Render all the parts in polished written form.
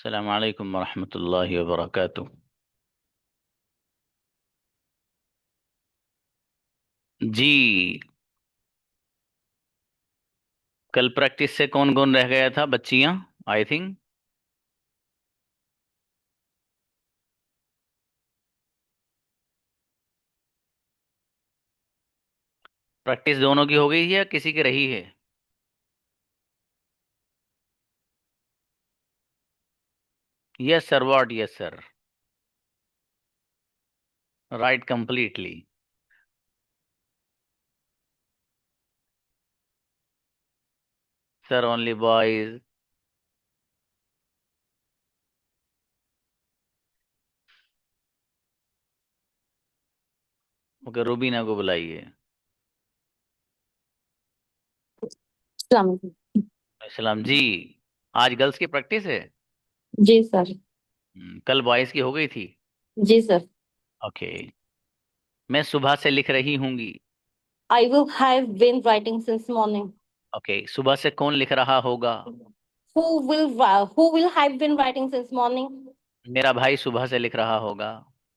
अस्सलाम वालेकुम वरहमतुल्लाहि वबरकातुह। जी, कल प्रैक्टिस से कौन कौन रह गया था? बच्चियां, आई थिंक। प्रैक्टिस दोनों की हो गई है या किसी की रही है? Yes sir, what? Yes sir, right, completely. Sir, only boys. Okay, Rubina को बुलाइए। अस्सलाम वालेकुम। सलाम जी। आज गर्ल्स की प्रैक्टिस है। जी सर। कल बॉयज की हो गई थी। जी सर। ओके। मैं सुबह से लिख रही हूंगी। I will have been writing since morning. Okay, सुबह से कौन लिख रहा होगा? Who will have been writing since morning? मेरा भाई सुबह से लिख रहा होगा।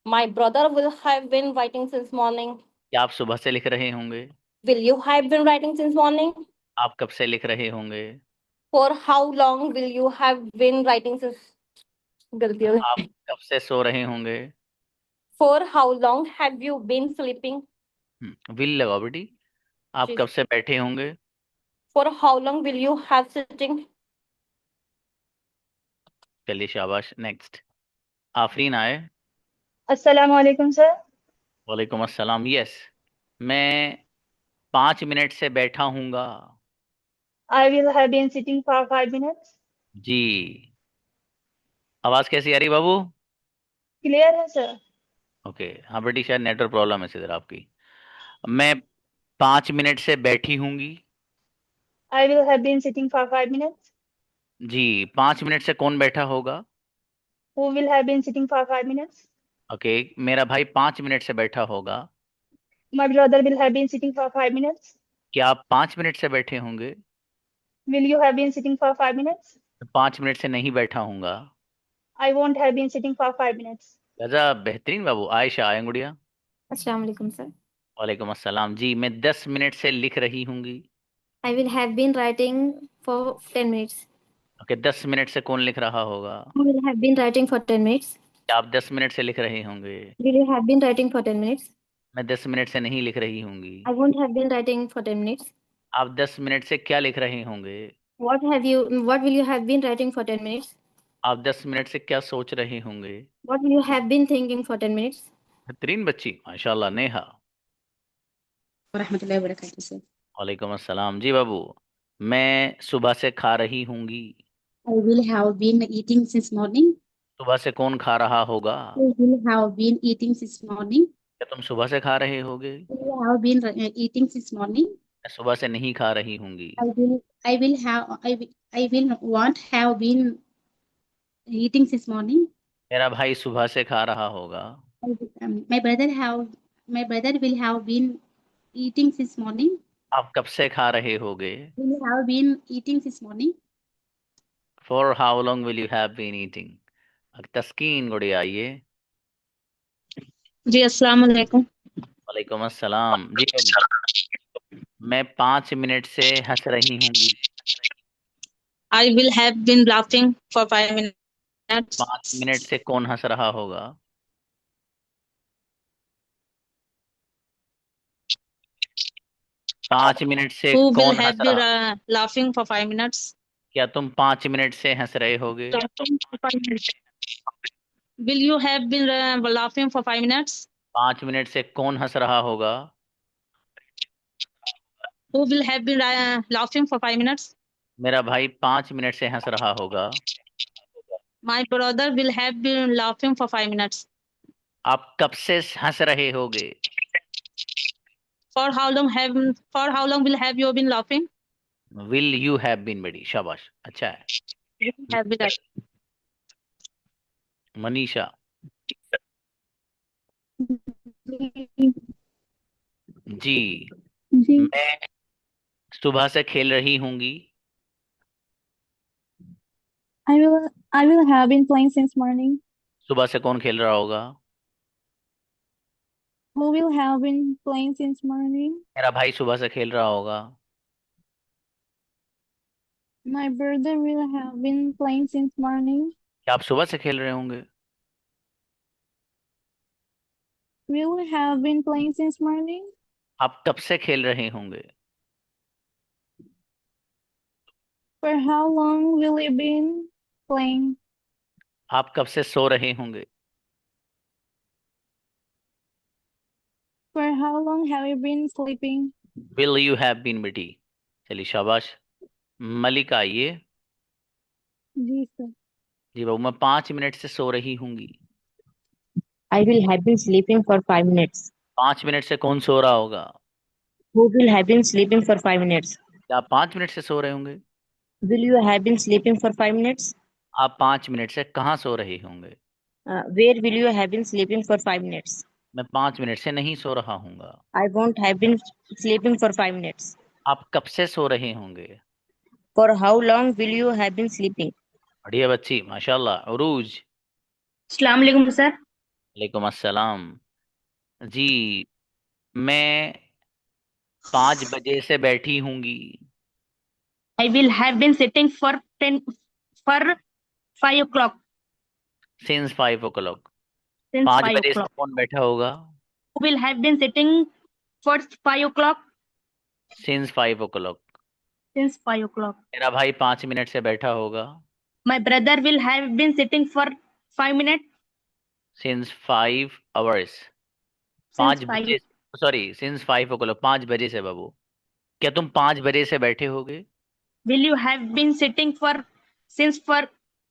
My brother will have been writing since morning. क्या आप सुबह से लिख रहे होंगे? Will you have been writing since morning? आप कब से लिख रहे होंगे? For how long will you have been writing since गलती हो आप गई. कब से सो रहे होंगे? For how long have you been sleeping? Will लगाओ बेटी। आप जी. कब से बैठे होंगे? For how long will you have sitting? चलिए, शाबाश। नेक्स्ट, आफरीन आए। अस्सलाम वालेकुम सर। वालेकुम अस्सलाम। यस, मैं 5 मिनट से बैठा हूँगा। I will have been sitting for 5 minutes. जी। आवाज कैसी आ रही बाबू? क्लियर है सर। ओके, हाँ बेटी, शायद नेटवर्क प्रॉब्लम है इधर आपकी। मैं 5 मिनट से बैठी होंगी। I will have been sitting for 5 minutes. जी, 5 मिनट से कौन बैठा होगा? Who will have been sitting for 5 minutes. Okay, मेरा भाई 5 मिनट से बैठा होगा। My brother will have been sitting for 5 minutes. क्या आप 5 मिनट से बैठे होंगे? Will you have been sitting for 5 minutes. 5 minute से नहीं बैठा हूँगा। I won't have been sitting for 5 minutes. गजब, बेहतरीन बाबू। आयशा आए गुड़िया। अस्सलाम वालेकुम सर। वालेकुम अस्सलाम जी। मैं 10 मिनट से लिख रही हूँगी। I will have been writing for 10 minutes. Okay, 10 minute से कौन लिख रहा होगा? I will have been writing for 10 minutes. क्या आप 10 मिनट से लिख रहे होंगे? Will you have been writing for 10 minutes. मैं 10 मिनट से नहीं लिख रही होंगी। I won't have been writing for 10 minutes. आप 10 मिनट से क्या लिख रहे होंगे? What will you have been writing for 10 minutes. आप 10 मिनट से क्या सोच रहे होंगे? What will you have been thinking for 10 minutes. बेहतरीन बच्ची, माशाल्लाह। नेहा। वरहमतुल्लाहि वबरकातुहू सर। वालेकुम अस्सलाम जी बाबू। मैं सुबह से खा रही होंगी। I will have been eating since morning. सुबह से कौन खा रहा होगा? I will have been eating since morning. क्या तुम सुबह से खा रहे होगे? I will have been eating since morning. मैं सुबह से नहीं खा रही होंगी। I will want have been eating since morning. मेरा भाई सुबह से खा रहा होगा। My brother will have been eating since morning. आप कब से खा रहे होगे? Will have been eating since morning. For how long will you have been eating? Taskeen गुड़िया आइए। जी अस्सलाम वालेकुम। वालेकुम अस्सलाम जी बाबू। मैं 5 मिनट से हंस रही होंगी। I will have been laughing for 5 minutes. 5 minute से कौन हंस रहा होगा? 5 मिनट से हु विल कौन हैव हंस बीन रहा? Laughing for 5 minutes. क्या तुम 5 मिनट से हंस रहे होगे? Will you have been laughing for 5 minutes. 5 minute से कौन हंस रहा होगा? Who will have been laughing for 5 minutes. मेरा भाई 5 मिनट से हंस रहा होगा। My brother will have been laughing for 5 minutes. आप कब से हंस रहे होगे? For how long will have you been laughing. Will you have been, बड़ी शाबाश, अच्छा है। Have been. मनीषा। जी। जी। मैं सुबह से खेल रही होंगी। I will have been playing since morning. सुबह से कौन खेल रहा होगा? Who will have been playing since morning? मेरा भाई सुबह से खेल रहा होगा। My brother will have been playing since morning. क्या आप सुबह से खेल रहे होंगे? Will have been playing since morning. आप कब से खेल रहे होंगे? For how long will you been playing? आप कब से सो रहे होंगे? For how long have you been sleeping? Will you have been बेटी। चलिए शाबाश। मलिका आइए। जी सर। जी बाबू, मैं 5 मिनट से सो रही होंगी। I will have been sleeping for 5 minutes. 5 minute से कौन सो रहा होगा? Who will have been sleeping for 5 minutes? क्या आप 5 मिनट से सो रहे होंगे? Will you have been sleeping for 5 minutes? आप 5 मिनट से कहाँ सो रहे होंगे? Where will you have been sleeping for 5 minutes? मैं 5 मिनट से नहीं सो रहा हूँगा। I won't have been sleeping for 5 minutes. आप कब से सो रहे होंगे? For how long will you have been sleeping? बढ़िया बच्ची, माशाल्लाह। उरूज। अस्सलाम वालेकुम सर। वालेकुम अस्सलाम। जी, मैं 5 बजे से बैठी होंगी। I will have been sitting for 5 o'clock. Since 5 o'clock। Since 5 5 बजे से o'clock. कौन बैठा होगा? Who will have been sitting for 5 o'clock? Since 5 o'clock। Since 5 o'clock. मेरा भाई 5 मिनट से बैठा होगा। My brother will have been sitting for 5 minutes. Since 5 hours। Since 5 5. बजे। सॉरी, सिंस 5 o'clock, 5 बजे से बाबू। क्या तुम 5 बजे से बैठे होगे? Will you have been sitting for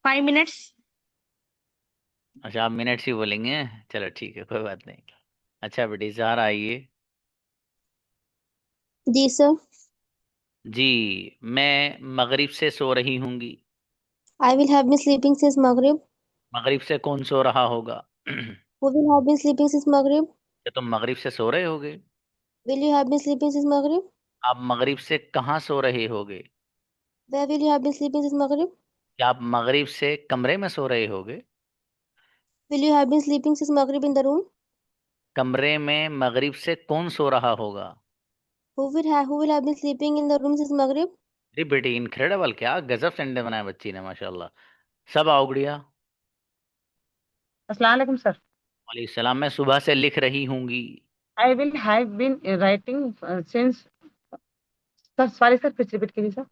5 minutes? अच्छा, आप मिनट्स ही बोलेंगे। चलो ठीक है, कोई बात नहीं। अच्छा बेटी, ज़हरा आइए। जी सर। जी, मैं मगरिब से सो रही होंगी। I will have been sleeping since Maghrib. मगरिब से कौन सो रहा होगा? Who will have been sleeping since Maghrib? क्या तुम मगरिब से सो रहे होगे? Will you have been sleeping since Maghrib? आप मगरिब से कहाँ सो रहे होगे? Where will you have been sleeping since Maghrib? क्या आप मगरिब से कमरे में सो रहे होगे? Will you have been sleeping since Maghrib in the room? कमरे में मगरिब से कौन सो रहा होगा? Who will have been sleeping in the room since Maghrib? अरे बेटी, इनक्रेडिबल, क्या गजब सेंटेंस बनाया बच्ची ने, माशाल्लाह। सब आओ गुड़िया। अस्सलाम वालेकुम सर। वालेकुम सलाम। मैं सुबह से लिख रही होंगी। I will have been writing since. Sir sorry sir, फिर रिपीट कीजिए सर।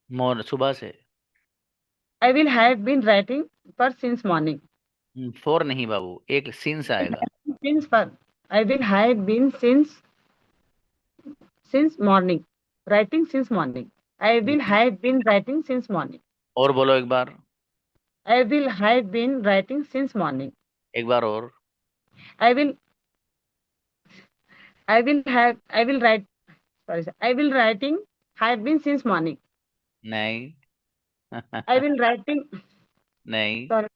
मोर सुबह से। I will have been writing for since morning. For नहीं बाबू, एक सिंस आएगा। Since for. I will have been since morning writing since morning. I will have been writing since morning. और बोलो एक बार। I will have been writing since morning. एक बार और। I will write sorry sir. I will writing have been since morning. नहीं। I will writing नहीं। Sorry.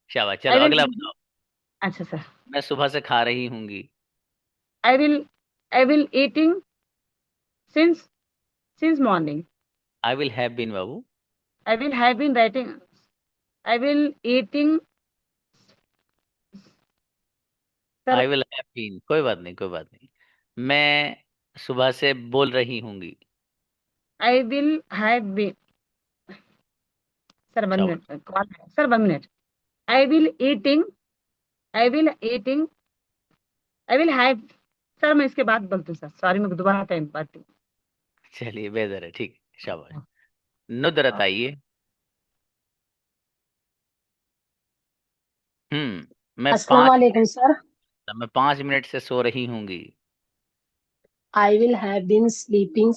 शाबाश, आई चलो अगला विल। बताओ। अच्छा सर। मैं सुबह से खा रही होंगी। I will eating since morning. I will have been बाबू। I will have been writing. I will eating. Sir, I will have been, कोई बात नहीं, कोई बात नहीं। मैं सुबह से बोल रही होंगी। I will have been. Sir, 1 minute. Call है. Sir, 1 minute. I will eating. I will eating. I will have. Sir मैं इसके बाद बोलती हूँ सर। सॉरी, मैं दोबारा टाइम पाती हूँ। चलिए बेहतर है, ठीक है, शाबाश। नुदरत आइए। मैं अस्सलाम वालेकुम सर। 5 मिनट से सो रही होंगी। I will have been sleeping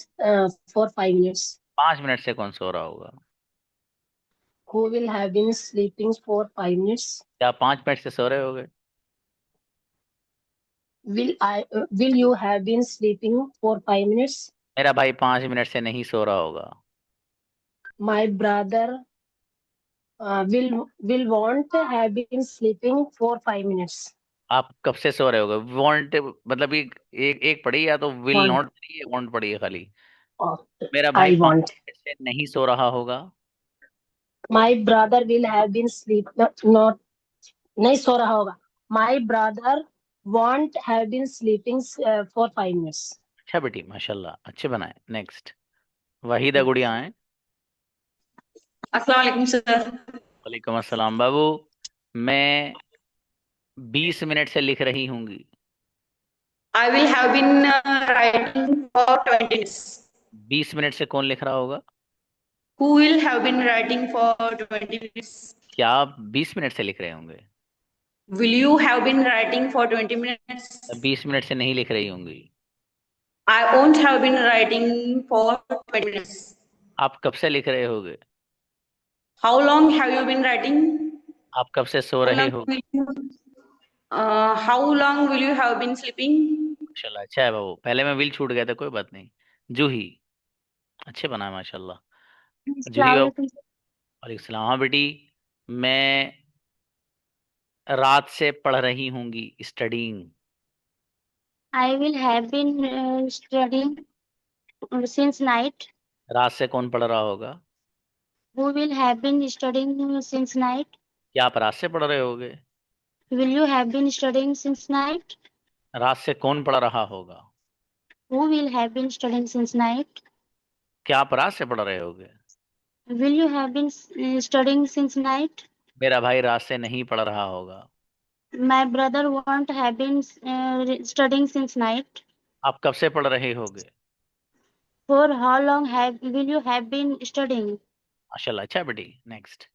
for 5 minutes. 5 minute से कौन सो रहा होगा? Who will have been sleeping for 5 minutes? क्या आप 5 मिनट से सो रहे होगे? Will you have been sleeping for 5 minutes? मेरा भाई 5 मिनट से नहीं सो रहा होगा। My brother will won't have been sleeping for 5 minutes. आप कब से सो रहे होगे? वांट मतलब एक पढ़ी, या तो विल Want. नॉट पढ़ी है, वांट पढ़ी है खाली। Okay. मेरा I भाई 5 want. मिनट से नहीं सो रहा होगा। My brother will have been sleep not नहीं सो रहा होगा. My brother won't have been sleeping for 5 minutes. अच्छा बेटी, माशाल्लाह, अच्छे बनाए. नेक्स्ट, वहीदा गुड़िया हैं. अस्सलाम वालेकुम सर. वालेकुम अस्सलाम बाबू. मैं 20 मिनट से लिख रही हूँगी. I will have been writing for 20 minutes. 20 minute से कौन लिख रहा होगा? Who will have been writing for 20 minutes? क्या आप 20 मिनट से लिख रहे होंगे? Will you have been writing for 20 minutes? 20 minute से नहीं लिख रही होंगी. I won't have been writing for 20 minutes. आप कब से लिख रहे होगे? How long have you been writing? आप कब से सो How रहे long हो? will you, how long will you have been sleeping? माशाल्लाह, अच्छा है बाबू. पहले में विल छूट गया था, कोई बात नहीं. जूही, अच्छे बना है माशाल्लाह. जूही बाबू. Assalamualaikum. वालेकुम सलाम. हाँ बेटी, मैं रात से पढ़ रही होंगी. Studying. I will have been studying since night. रात से कौन पढ़ रहा होगा? Who will have been studying since night? क्या आप रात से पढ़ रहे होगे? Will you have been studying since night? रात से कौन पढ़ रहा होगा? Who will have been studying since night? क्या आप रात से पढ़ रहे होगे? Will you have been studying since night? मेरा भाई रात से नहीं पढ़ रहा होगा. My brother won't have been studying since night. आप कब से पढ़ रहे होगे? For how long will you have been studying? माशाल्लाह, अच्छा बेटी. नेक्स्ट,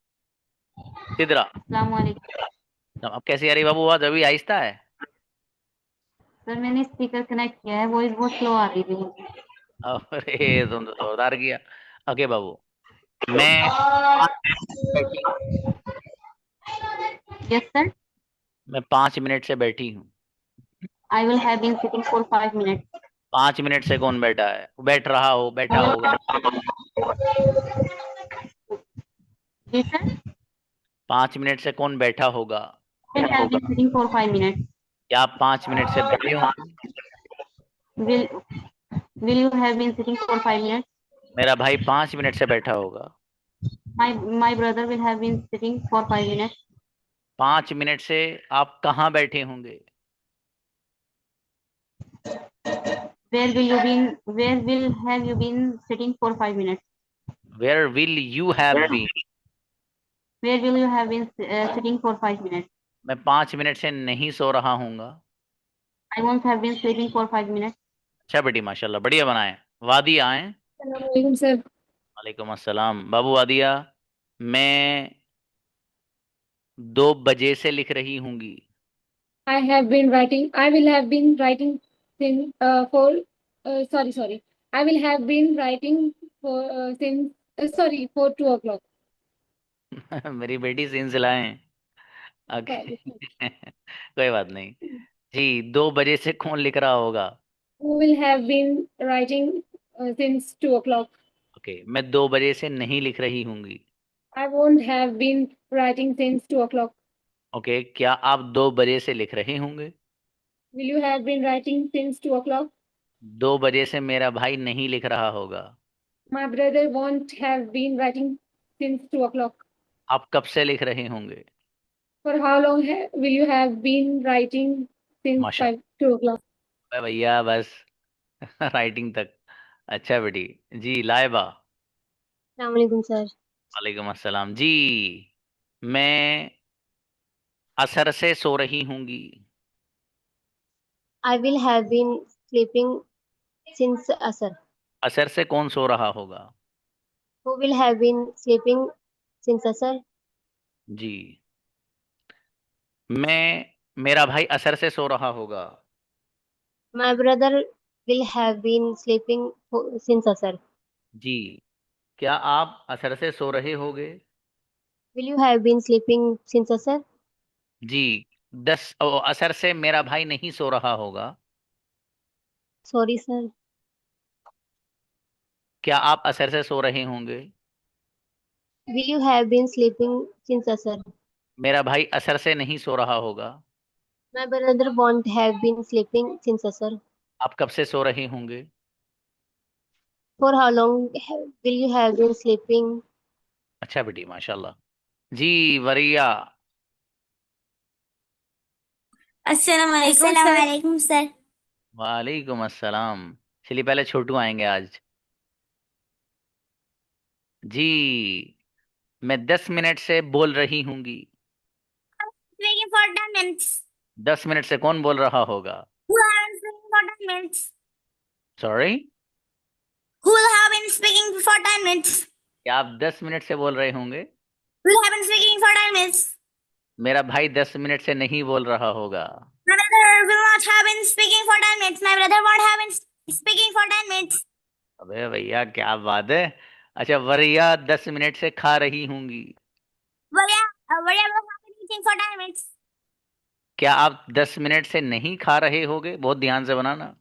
सिद्रा. अस्सलामुअलैकुम अब कैसी आ रही बाबू आवाज? अभी आहिस्ता है. सर. मैंने स्पीकर कनेक्ट किया है, वॉइस बहुत स्लो आ रही थी मुझे. अरे तुम तो जोरदार किया. ओके बाबू, मैं यस सर. मैं 5 मिनट से बैठी हूँ. I will have been sitting for 5 minutes. 5 minute से कौन बैठा है? बैठ रहा हो, बैठा होगा. जी सर. 5 मिनट से कौन बैठा होगा? Will have been sitting for 5 minutes. क्या आप 5 मिनट से बैठे हो? Will you have been sitting for 5 minutes. मेरा भाई 5 मिनट से बैठा होगा. My brother will have been sitting for 5 minutes. 5 minute से आप कहाँ बैठे होंगे? Where will have you been sitting for 5 minutes. Where will you have been? Where will you have been sitting for 5 minutes. मैं 5 minute से नहीं सो रहा हूँगा. I won't have been sleeping for 5 minutes. अच्छा बेटी, माशाल्लाह, बढ़िया बनाए. वादिया आए. Assalamualaikum sir. वालेकुम अस्सलाम. बाबू वादिया, मैं 2 बजे से लिख रही होंगी. I will have been writing since sorry. I will have been writing for 2 o'clock. मेरी बेटी सिलसिलाएं. ओके. कोई बात नहीं जी. 2 बजे से कौन लिख रहा होगा? Who will have been writing since 2 o'clock? Okay, मैं 2 बजे से नहीं लिख रही होंगी. I won't have been writing since 2 o'clock. Okay, क्या आप 2 बजे से लिख रहे होंगे? Will you have been writing since 2 o'clock? 2 बजे से मेरा भाई नहीं लिख रहा होगा. My brother won't have been writing since 2 o'clock. आप कब से लिख रहे होंगे? For how long will you have been writing since माशा 2 o'clock? भैया बस राइटिंग तक. अच्छा बेटी. जी लाइबा. Assalamualaikum sir. वालेकुम अस्सलाम. जी, मैं असर से सो रही होंगी. I will have been sleeping since Asar. असर से कौन सो रहा होगा? Who will have been sleeping since Asar? जी, मेरा भाई असर से सो रहा होगा. My brother will have been sleeping since Asar. जी, क्या आप असर से सो रहे होगे? Will you have been sleeping since Asar? जी, 10 असर से मेरा भाई नहीं सो रहा होगा. Sorry sir. क्या आप असर से सो रहे होंगे? Will you have been sleeping since Asar? मेरा भाई असर से नहीं सो रहा होगा. My brother won't have been sleeping since Asar. आप कब से सो रहे होंगे? For how long will you have been sleeping? अच्छा बेटी, माशाल्लाह। जी वरिया। अस्सलाम वालेकुम सर। वालेकुम अस्सलाम। चलिए पहले छोटू आएंगे आज। जी, मैं 10 मिनट से बोल रही हूँगी। Speaking for 10 minutes. 10 मिनट से कौन बोल रहा होगा? Who have been speaking for 10 minutes? Sorry, Who will have been speaking for 10 minutes? क्या आप 10 मिनट से बोल रहे होंगे? Who will have been speaking for 10 minutes? मेरा भाई 10 मिनट से नहीं बोल रहा होगा। My brother will not have been speaking for 10 minutes. My brother won't have been speaking for 10 minutes. अबे भैया क्या बात है। अच्छा, वरिया 10 मिनट से खा रही होंगी। Varya will have been eating for 10 minutes. क्या आप 10 मिनट से नहीं खा रहे होगे? बहुत ध्यान से बनाना।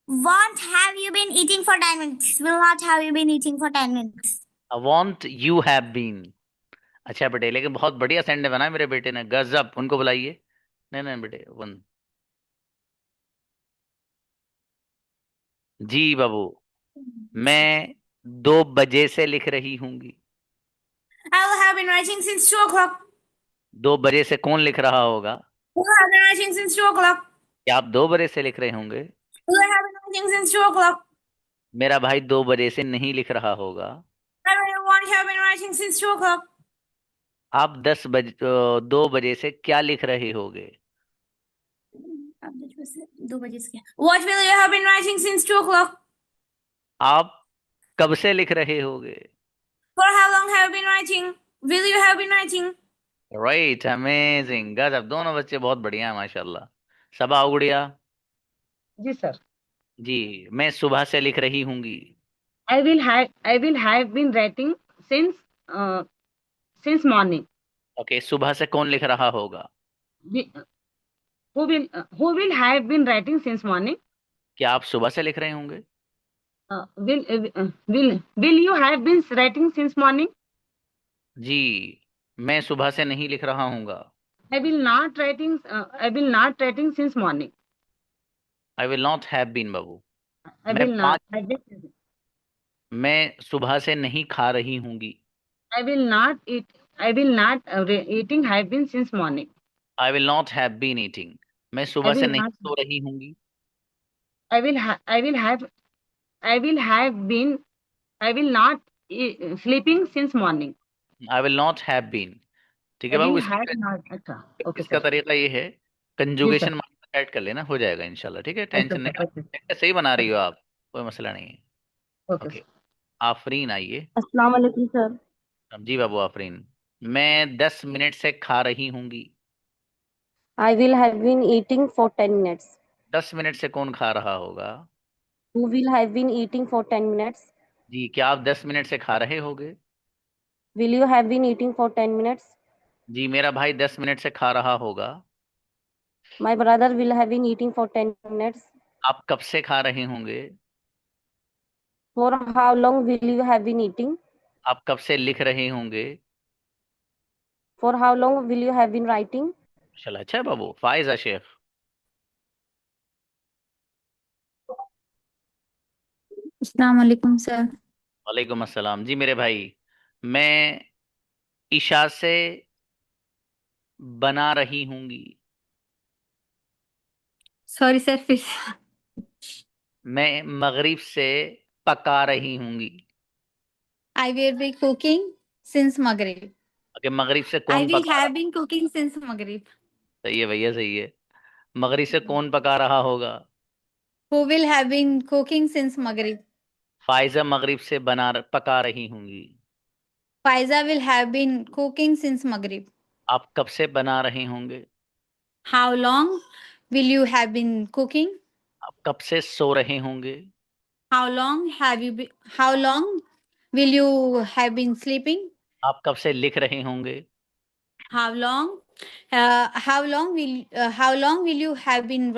Won't have you been eating for 10 minutes? Will not have you been eating for 10 minutes? Won't you have been. अच्छा बेटे, लेकिन बहुत बढ़िया सेंड बनाया मेरे बेटे ने, गजब। उनको बुलाइए। नहीं नहीं बेटे, वन। जी बाबू, मैं 2 बजे से लिख रही हूंगी। I will have been writing since 2 o'clock. 2 बजे से कौन लिख रहा होगा? Who will have been writing since 2 o'clock? क्या आप 2 बजे से लिख रहे होंगे? Who will have been writing since 2 o'clock? मेरा भाई 2 बजे से नहीं लिख रहा होगा। My brother won't have been writing since 2 o'clock. आप 2 बजे से क्या लिख रहे होगे? आप 2 बजे से क्या? What will you have been writing since 2 o'clock? आप कब से लिख रहे होगे? For how long have you been writing? Will you have been writing? Right, amazing, गजब। दोनों बच्चे बहुत बढ़िया हैं माशाल्लाह। सबा उगड़िया। जी सर। जी, मैं सुबह से लिख रही हूंगी। I will have been writing since morning. Okay, सुबह से कौन लिख रहा होगा? Who will have been writing since morning? क्या आप सुबह से लिख रहे होंगे? Will you have been writing since morning? जी, मैं सुबह से नहीं लिख रहा हूँगा। I will not writing since morning. I will not have been बाबू। I मैं will पाँच not. I will, मैं सुबह से नहीं खा रही होंगी। I will not eat. I will not eating have been since morning. I will not have been eating. मैं I सुबह से will नहीं not. सो रही होंगी। I will have. I will have been. I will not sleeping since morning. I will not have been. ठीक है I Babu, will इसका have not. अच्छा. Okay इसका sir. तरीका ये है, जी सर. कंजुगेशन मार्क ऐड कर लेना, हो जाएगा इंशाल्लाह। ठीक है, Okay टेंशन sir. नहीं। Okay. सही बना रही हो आप, कोई मसला नहीं है। Okay okay, sir. आफरीन आइए। अस्सलाम वालेकुम सर। जी बाबू आफरीन, मैं 10 मिनट से खा रही होंगी। I will have been eating for 10 minutes. 10 minute से कौन खा रहा होगा? Who will have been eating for 10 minutes? जी, क्या आप 10 मिनट से खा रहे होगे? Will you have been eating for 10 minutes? जी, मेरा भाई 10 मिनट से खा रहा होगा। My brother will have been eating for 10 minutes. आप कब से खा रहे होंगे? For how long will you have been eating? आप कब से लिख रहे होंगे? For how long will you have been writing? चला, अच्छा है बाबू। फाइजा शेख। अस्सलाम वालेकुम सर। वालेकुम अस्सलाम। जी मेरे भाई, मैं ईशा से बना रही होंगी। सॉरी सर, फिर मैं मगरिब से पका रही होंगी। I will be cooking since मगरिब। ओके, मगरिब से आई कौन विल पका हैव रहा? बीन कुकिंग सिंस मगरिब। सही है भैया, सही है। मगरिब से कौन पका रहा होगा? Who will have been cooking since मगरिब। फाइजा मगरिब से पका रही होंगी। Faiza will have been cooking since मगरिब। आप कब से बना रहे होंगे? How long will you have been cooking. आप कब से सो रहे होंगे? How long will you have been sleeping. आप कब से लिख रहे होंगे? How long will you have been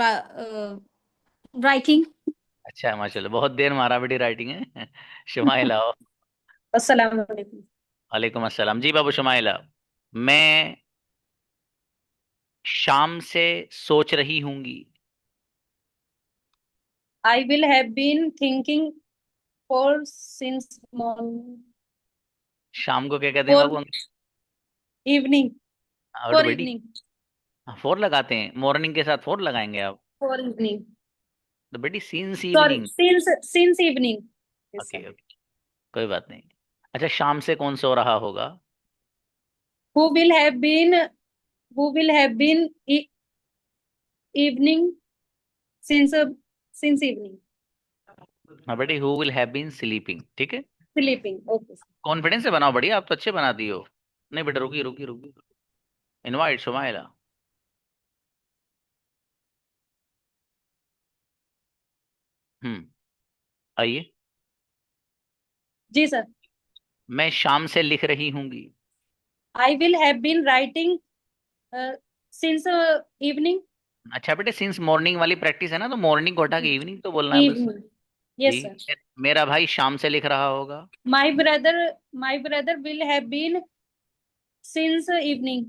writing. अच्छा माशाल्लाह, बहुत देर मारा बेटी राइटिंग है। शुमाइला आओ। अस्सलाम वालेकुम। वालेकुम अस्सलाम। जी बाबू शुमाइला, मैं शाम से सोच रही होंगी। I will have been thinking for since morning. शाम को क्या कहते हैं बाबू? इवनिंग, और फॉर बेटी, इवनिंग, फोर लगाते हैं, मॉर्निंग के साथ फोर लगाएंगे आप? फॉर इवनिंग, तो बेटी since sorry, evening. Since evening. Yes okay sir. Okay, कोई बात नहीं। अच्छा, शाम से कौन सो रहा होगा? Who will have been, who will have been evening since, since evening, हाँ बेटी, who will have been sleeping, ठीक है। स्लीपिंग। Okay sir. कॉन्फिडेंस से बनाओ, बढ़िया, आप तो अच्छे बनाती हो। नहीं बेटा, रुकी रुकी रुकी, इनवाइट सुमाइला। आइए। जी सर। मैं शाम से लिख रही हूँगी। I will have been writing since evening, अच्छा बेटे, सिंस मॉर्निंग वाली प्रैक्टिस है ना, तो मॉर्निंग को हटा के इवनिंग तो बोलना है बस। इवनिंग। यस जी, सर। मेरा भाई शाम से लिख रहा होगा। My brother, my brother will have been since evening,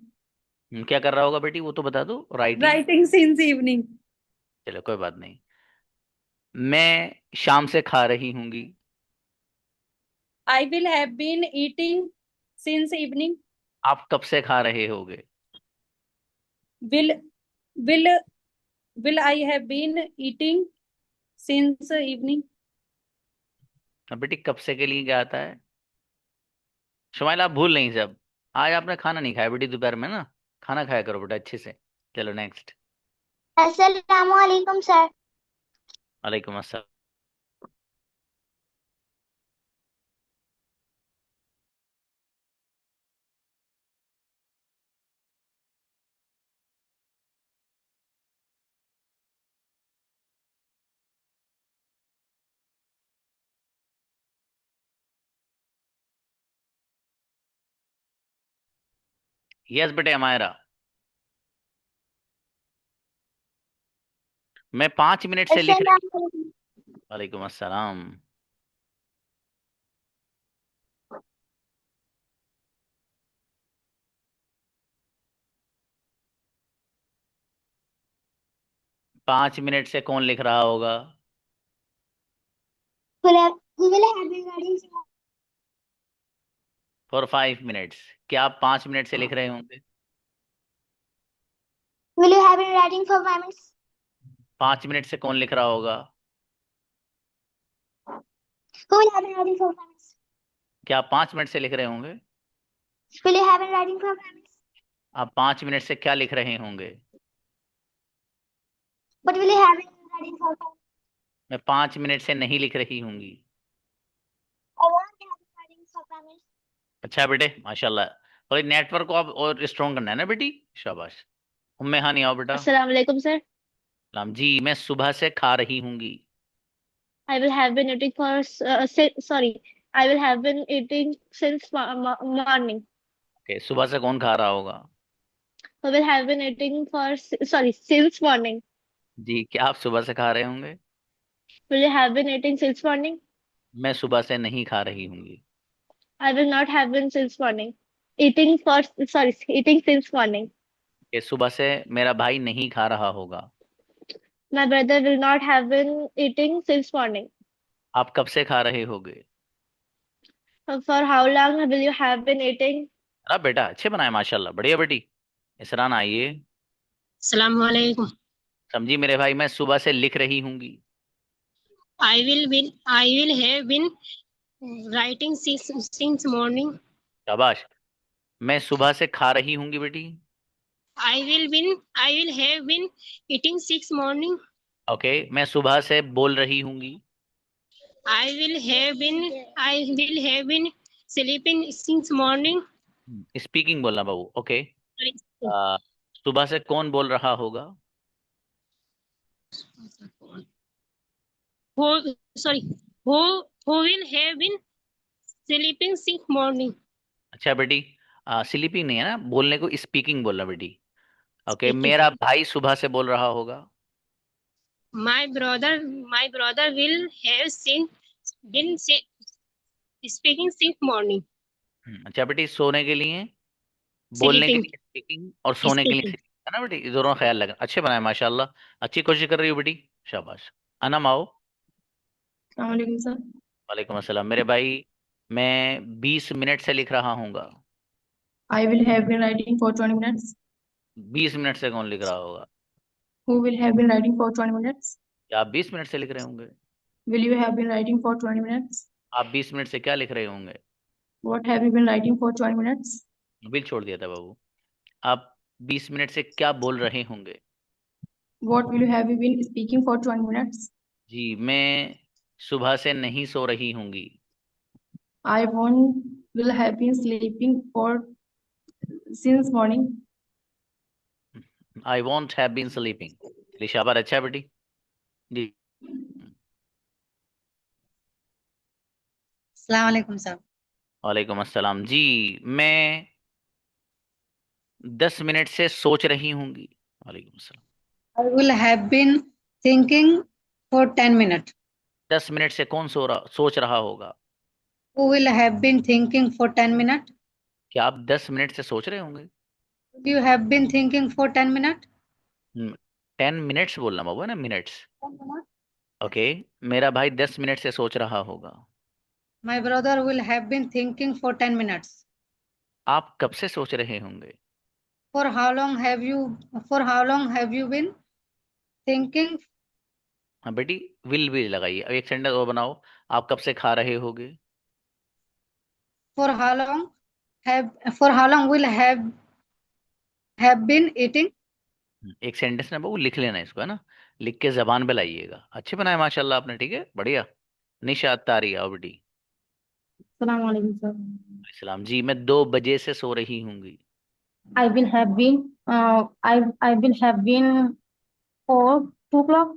क्या कर रहा होगा बेटी, वो तो बता दो, राइटिंग। Writing since evening. चलो कोई बात नहीं। मैं शाम से खा रही हूँगी। I will have been eating since evening, आप कब से खा रहे होगे? Will will will I have been eating since evening. अब बेटी कब से के लिए क्या आता है? शुमाइला आप भूल नहीं सब। आज आपने खाना नहीं खाया बेटी दोपहर में ना, खाना खाया करो बेटा अच्छे से। चलो नेक्स्ट। अस्सलामु अलैकुम सर। वालेकुम अस्सलाम। यस बेटे हमारा। मैं 5 मिनट से लिख रही। अस्सलामु अलैकुम। वालेकुम अस्सलाम। पाँच मिनट से कौन लिख रहा होगा? Who will have been writing for 5 minutes. क्या आप 5 मिनट से लिख रहे होंगे? will you have been writing for 5 minutes? 5 minute से कौन लिख रहा होगा? Who will have been writing for 5 minutes? क्या आप 5 मिनट से लिख रहे होंगे? Will you have been writing for 5 minutes? आप 5 मिनट से क्या लिख रहे होंगे? But will you have been writing for 5 minutes? मैं 5 मिनट से नहीं लिख रही होंगी। I won't have been writing for 5 minutes. अच्छा बेटे माशाल्लाह। और नेटवर्क को आप और स्ट्रॉन्ग करना है ना बेटी, शाबाश। उम्मे हाँ नहीं आओ बेटा। अस्सलाम वालेकुम सर। सलाम जी। मैं सुबह से खा रही हूँगी। I will have been eating for sorry. I will have been eating since morning. Okay, सुबह से कौन खा रहा होगा? I will have been eating for sorry since morning. जी, क्या आप सुबह से खा रहे होंगे? Will you have been eating since morning? मैं सुबह से नहीं खा रही होंगी। I will not have been since morning. Eating for sorry eating since morning. कि सुबह से मेरा भाई नहीं खा रहा होगा। My brother will not have been eating since morning. आप कब से खा रहे होगे? For how long will you have been eating? अरे बेटा अच्छे बनाए माशाल्लाह, बढ़िया बेटी। इसरान आइए। अस्सलाम वालेकुम। समझी मेरे भाई, मैं सुबह से लिख रही हूँगी। I will have been writing since morning. शाबाश। मैं सुबह से खा रही हूँगी बेटी। I will have been eating since morning. Okay, मैं सुबह से बोल रही हूँगी। I will have been sleeping since morning. Speaking बोलना बाबू। Okay, Sorry. सुबह से कौन बोल रहा होगा? Who will have been sleeping since morning. अच्छा बेटी, स्लीपिंग नहीं है ना, बोलने को स्पीकिंग बोलना बेटी। Okay, Speaking. मेरा भाई सुबह से बोल रहा होगा। My brother will have been speaking since morning. अच्छा बेटी, सोने के लिए बोलने के Sleeping. लिए स्पीकिंग और सोने के लिए Speaking. sleeping, है ना बेटी, ये दोनों ख्याल लगा। अच्छे बनाए माशाल्लाह, अच्छी कोशिश कर रही हो बेटी, शाबाश। अनम आओ। अस्सलाम वालेकुम सर। वालेकुम अस्सलाम मेरे भाई। मैं 20 मिनट से लिख रहा हूँगा। I will have been writing for 20 minutes. 20 minute से कौन लिख रहा होगा? Who will have been writing for 20 minutes? क्या आप 20 मिनट से लिख रहे होंगे? Will you have been writing for 20 minutes? आप 20 मिनट से क्या लिख रहे होंगे? What have you been writing for 20 minutes? Bill छोड़ दिया था बाबू। आप 20 मिनट से क्या बोल रहे होंगे? What will you have you been speaking for 20 minutes? जी, मैं सुबह से नहीं सो रही होंगी। I won't will have been sleeping for since morning. I won't have been sleeping. चलिए शाबाश, अच्छा है बेटी जी। अस्सलाम वालेकुम सर। वालेकुम अस्सलाम जी। मैं 10 मिनट से सोच रही होंगी। वालेकुम अस्सलाम। I will have been thinking for 10 minutes. 10 minute से कौन सोच रहा होगा? Who will have been thinking for 10 minutes? क्या आप 10 मिनट से सोच रहे होंगे? You have been thinking for 10 minutes? 10 minutes बोलना बाबू है ना, मिनट्स। ओके, मेरा भाई 10 मिनट से सोच रहा होगा। My brother will have been thinking for 10 minutes. आप कब से सोच रहे होंगे? For how long have you been thinking? हाँ बेटी, विल भी लगाइए। अब एक सेंटेंस और बनाओ। आप कब से खा रहे होगे? For how long will have been eating? एक सेंटेंस ना बाबू लिख लेना इसको, है ना, लिख के जबान पे लाइएगा। अच्छे बनाए माशाल्लाह आपने, ठीक है, बढ़िया। निशात तारी आओ बेटी। अस्सलाम वालेकुम सर। इस्लाम जी, मैं 2 बजे से सो रही होंगी। I will have been I will have been for 2 o'clock.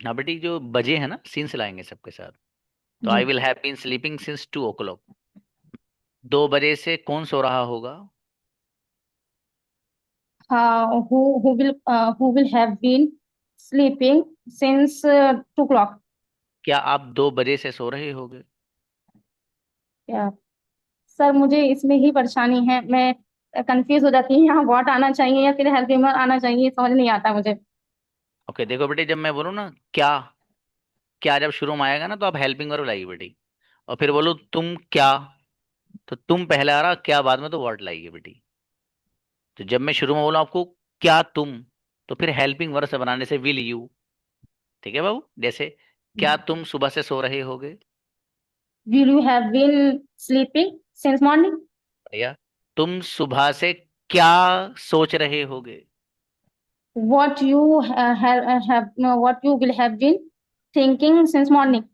हाँ बेटी, जो बजे है ना, सिंस लाएंगे सबके साथ। तो जी। I will have been sleeping since 2 o'clock। 2 बजे से कौन सो रहा होगा? Who will have been sleeping since 2 o'clock. क्या आप 2 बजे से सो रहे होगे? क्या सर, मुझे इसमें ही परेशानी है, मैं कंफ्यूज हो जाती हूँ, यहाँ व्हाट आना चाहिए या फिर हेल्पिंग वर्ब आना चाहिए, समझ नहीं आता मुझे। ओके देखो बेटी, जब मैं बोलूँ ना क्या, क्या जब शुरू में आएगा ना, तो आप हेल्पिंग वर्ब लाइए बेटी। और फिर बोलो तुम क्या, तो तुम पहले आ रहा, क्या बाद में, तो वर्ड लाइए बेटी। तो जब मैं शुरू में बोलूँ आपको क्या तुम, तो फिर हेल्पिंग वर्ब से बनाने से विल यू। ठीक है बाबू, जैसे क्या तुम सुबह से सो रहे होगे? Will you have been sleeping since morning? या तुम सुबह से क्या सोच रहे होगे? What you will have been thinking since morning.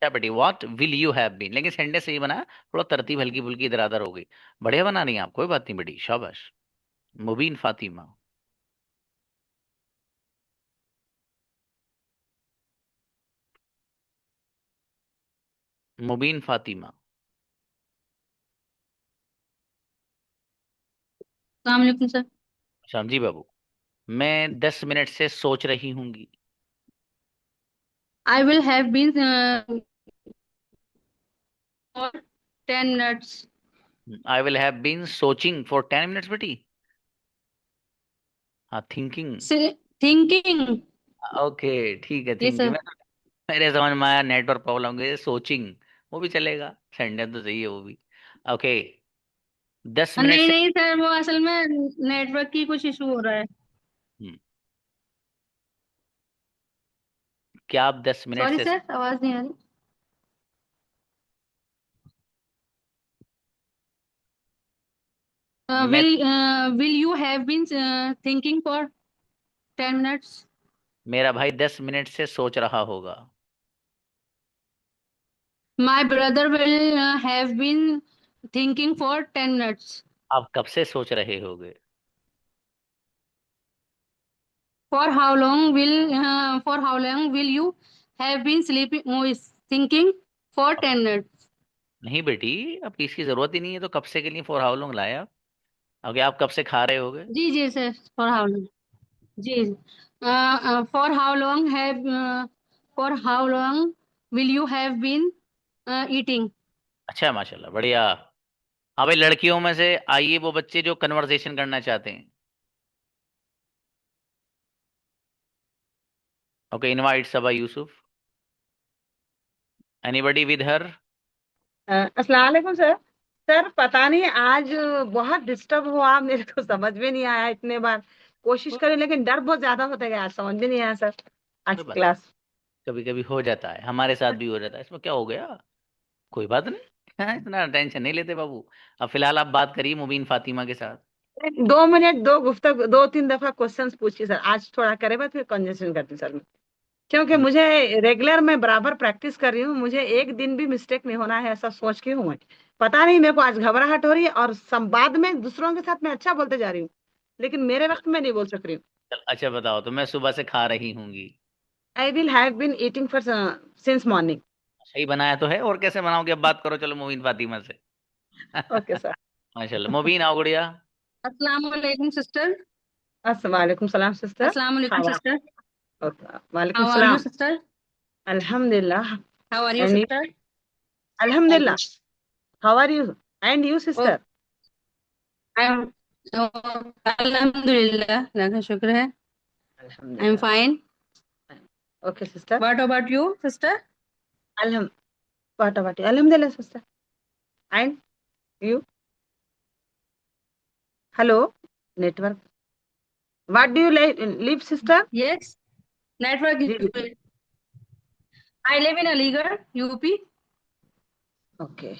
क्या बेटी, what will you have been, लेकिन सेंटेंस सही बना, थोड़ा तरतीब हल्की फुल्की इधर उधर हो गई। बढ़िया बना रही हैं आप, कोई बात नहीं बेटी, शाबाश। मुबीन फातिमा। मुबीन फातिमा। अस्सलाम वालेकुम सर। श्याम जी बाबू, मैं 10 मिनट से सोच रही होंगी। I will have been for 10 minutes. I will have been सोचिंग फॉर 10 मिनट्स बेटी। हाँ, थिंकिंग। Thinking. ओके ठीक है, जी थिंकिंग सर। में, मेरे समझ में आया नेटवर्क प्रॉब्लम के, सोचिंग वो भी चलेगा, सेंटेंस तो सही है वो भी। ओके, 10 मिनट नहीं से। नहीं सर, वो असल में नेटवर्क की कुछ इशू हो रहा है। हम्म, क्या आप 10 मिनट सॉरी से, सर, आवाज नहीं आ रही। मैं, Will you have been thinking for 10 minutes? मेरा भाई 10 मिनट से सोच रहा होगा। My brother will have been thinking for 10 minutes. आप कब से सोच रहे होगे? For how long will you have been thinking for 10 minutes? नहीं बेटी, अब इसकी जरूरत ही नहीं है, तो कब से के लिए फॉर हाउ लॉन्ग लाया। ओके, आप कब से खा रहे होगे? जी जी सर, for how long? जी जी। For how long for how long will you have been eating? अच्छा है, माशाल्लाह, बढ़िया। हाँ भाई, लड़कियों में से आइए वो बच्चे जो कन्वर्सेशन करना चाहते हैं। Okay, invite Saba Yusuf. Anybody with her? अस्सलाम वालेकुम सर। सर पता नहीं आज बहुत डिस्टर्ब हुआ, मेरे को समझ में नहीं आया। इतने बार कोशिश करी लेकिन डर बहुत ज्यादा होता गया, आज समझ में नहीं आया सर आज कोई की बात, क्लास। कभी कभी हो जाता है, हमारे साथ भी हो जाता है, इसमें क्या हो गया? कोई बात नहीं। हाँ, इतना टेंशन नहीं लेते बाबू। अब फिलहाल आप बात करिए मुबीन फातिमा के साथ। 2 मिनट दो गुफ्तगू, 2-3 दफा क्वेश्चंस पूछिए सर, आज थोड़ा करे बाद फिर कंजेशन करती हूँ सर मैं। क्योंकि हम्म, मुझे रेगुलर मैं बराबर प्रैक्टिस कर रही हूँ, मुझे एक दिन भी मिस्टेक नहीं होना है, ऐसा सोच के हूँ मैं। पता नहीं मेरे को आज घबराहट हो रही है, और संवाद में दूसरों के साथ मैं अच्छा बोलते जा रही हूँ, लेकिन मेरे वक्त में नहीं बोल सक रही हूँ। चल अच्छा बताओ, तो मैं सुबह से खा रही हूँगी। I will have been eating for since morning. सही बनाया तो है, और कैसे बनाओगे? अब बात करो चलो मुबीन फातिमा से। Okay sir. माशाल्लाह, मुबीन आओ गुड़िया। अस्सलाम वालेकुम सिस्टर। अस्सलाम सलाम सिस्टर। अस्सलाम वालेकुम हावा। सिस्टर। वालेकुम हाउ आर यू सलाम। सिस्टर? अल्हम्दुलिल्लाह। How are you and sister? अल्हम्दुलिल्लाह। How are you? And you oh sister? I am अल्हम्दुलिल्लाह, अल्लाह का शुक्र है। आई एम अल्हम्दुलिल्लाह। Fine. Okay sister. What about you sister? अल्हम वाट अल्हम्दुलिल्लाह sister. And you? Hello, network. What do you live sister? Yes, network जी जी। Is I live in Aligarh UP. Okay,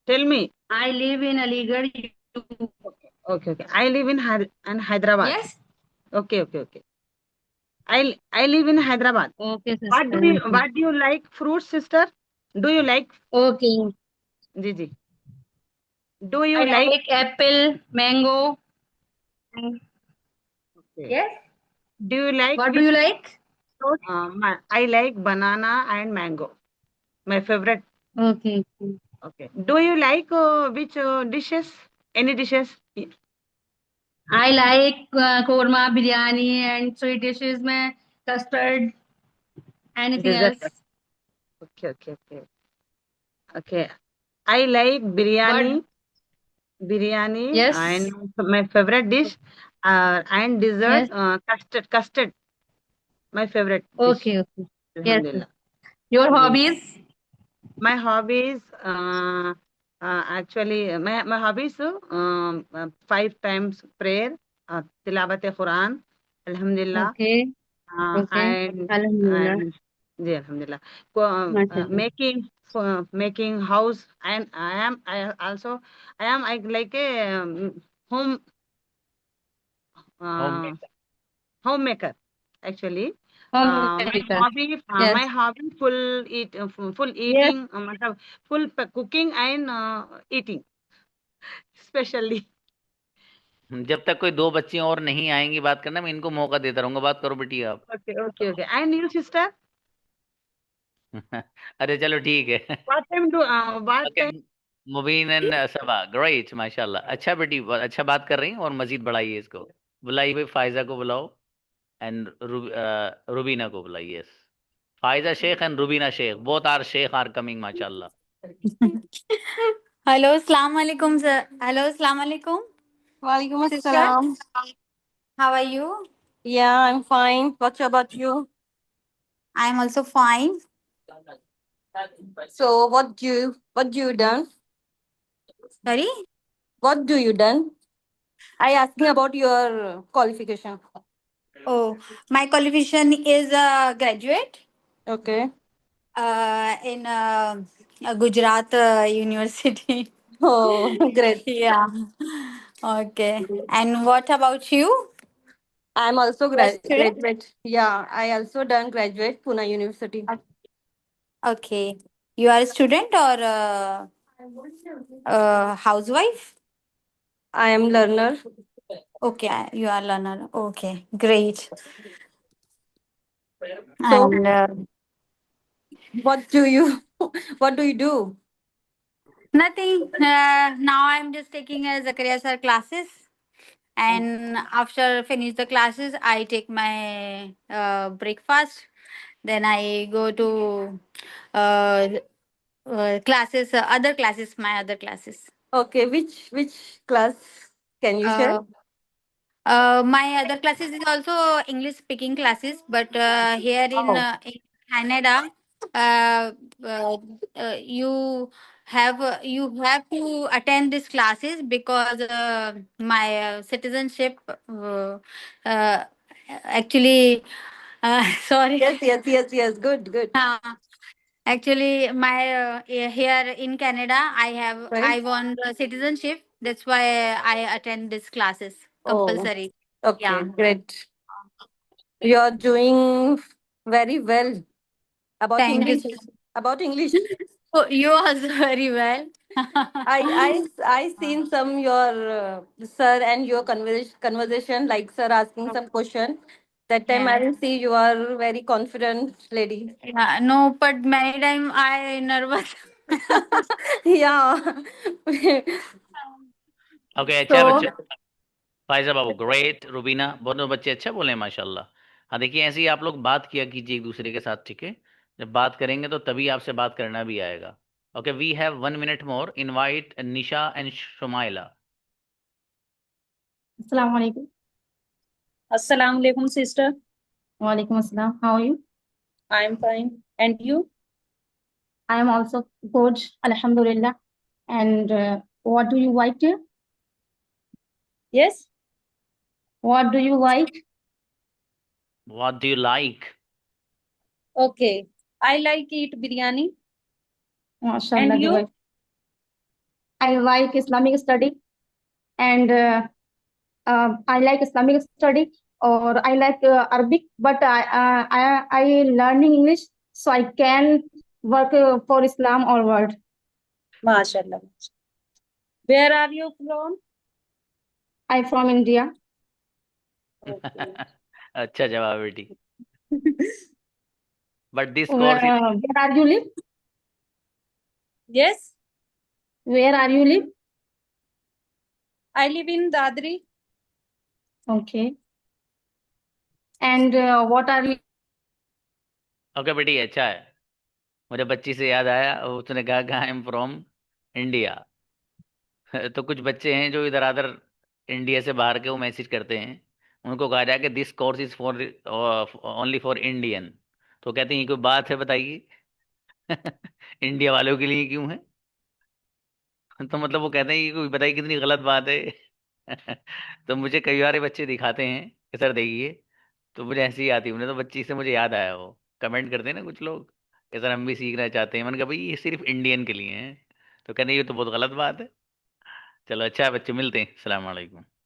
tell me. I live in Aligarh okay okay, I live in Hyderabad. Yes. Okay okay okay, I live in Hyderabad. Okay What do सिस्टर, you okay what do you like fruits, sister? Do you like? Okay. जी जी। Do you I like? Like apple, mango. Okay. Yes, Do you like what do which? You like? I like banana and mango. My favorite. Okay. Okay. Do you like which dishes? Any dishes? I like korma, biryani and sweet dishes में custard, anything Dessert. Else. Okay okay okay okay. I like but biryani yes and my favorite dish and dessert yes, custard. My favorite dish. Okay okay, yes. Alhamdulillah. Your जी जी। Hobbies? My hobbies, actually, my hobbies, 5 times prayer, tilawat Quran, Alhamdulillah, okay okay, and अल्हम्दुलिल्लाह, जी Alhamdulillah, माशाल्लाह। making house, and I am like a home home uh, maker. homemaker actually. Home My maker, hobby, yes full yes. eating, matlab full cooking and eating, especially. जब तक कोई दो बच्ची और नहीं आएंगी बात करना, मैं इनको मौका देता रहूंगा। बात करो बेटी आप। Okay, okay, okay. And you, sister, अरे चलो ठीक है। what okay, time? Mubeen and Saba, great माशाल्लाह। अच्छा बेटी, अच्छा बात कर रही हैं, और मजीद बढ़ाइए इसको। बुलाइए भाई, फायजा को बुलाओ, एंड रुबीना को बुलाइए। Yes, Faiza Sheikh and Rubina Sheikh, both are Sheikh are coming माशाल्लाह। Hello, Assalamu alaikum, sir. Hello, Assalamu alaikum. Walaikum Sister, assalam. how are you? Yeah, I'm fine. What about you? I am also fine. So what do you done? Sorry? What do you done? I asking about your qualification. Oh, my qualification is a graduate Okay. in Gujarat University. Oh, great. Yeah. Okay. And what about you? I'm also You are student? graduate. Yeah, I also done graduate Pune University. Okay. You are a student or housewife? I am learner. Okay, you are learner. Okay, great. So And what do you what do you do? nothing. Now I'm just taking Zakaria sir classes, and after finish the classes, I take my breakfast. Then I go to uh, classes, other classes, my other classes. Okay, which class can you share? My other classes is also English speaking classes, but here in Oh, Canada, uh, uh, you have to attend these classes because my citizenship actually sorry. Yes. Good. Uh, Actually, my here in Canada, I Right. won the citizenship. That's why I attend these classes Oh, compulsory. okay, Yeah. great. You're doing very well about Thank you, English. sir. About English. Oh, you also very well. I seen some your sir and your conversation, like sir asking some question. That time I Yeah. will see you are very confident lady. Yeah. No, but many time I nervous. Yeah. Okay, अच्छा है बच्चे। So Faiza बाबू great, Rubina दोनों बच्चे अच्छा बोले हैं माशाल्लाह। हाँ देखिए, ऐसे ही आप लोग बात किया कीजिए एक दूसरे के साथ, ठीक है? जब बात करेंगे तो तभी आपसे बात करना भी आएगा। Okay, we have 1 minute more, invite Nisha and Shumaila. Assalamu alaikum. Assalamu alaikum, sister. Wa alaikum assalam. How are you? I'm fine. And you? I am also good, alhamdulillah. And what do you like here? Yes. What do you like? What do you like? Okay. I like eat biryani. MashaAllah, And you? good. I like Islamic study, and I like Islamic study, or I like Arabic, but I learning English so I can work for Islam or world. MashaAllah. Where are you from? I from India. अच्छा जवाब बेटी। But this course Where are you live? Yes. Where are you live? I live in Dadri. Okay. And what are you? Okay बेटी, अच्छा है। मुझे बच्ची से याद आया, उसने कहा कि आई एम फ्रॉम इंडिया। तो कुछ बच्चे हैं जो इधर आधर इंडिया से बाहर के, वो मैसेज करते हैं। उनको कहा जाए कि this course is for only for Indian. तो कहते हैं ये कोई बात है बताइए? इंडिया वालों के लिए क्यों है? तो मतलब वो कहते हैं ये कोई, बताइए कितनी गलत बात है। तो मुझे कई बार ये बच्चे दिखाते हैं कि सर देखिए, तो मुझे हंसी आती है। उन्हें तो बच्ची से मुझे याद आया, वो कमेंट करते हैं ना कुछ लोग कि सर हम भी सीखना चाहते हैं। मैंने कहा भाई ये सिर्फ इंडियन के लिए है। तो कहते हैं ये तो बहुत गलत बात है। चलो अच्छा है बच्चे, मिलते हैं। अस्सलाम वालेकुम।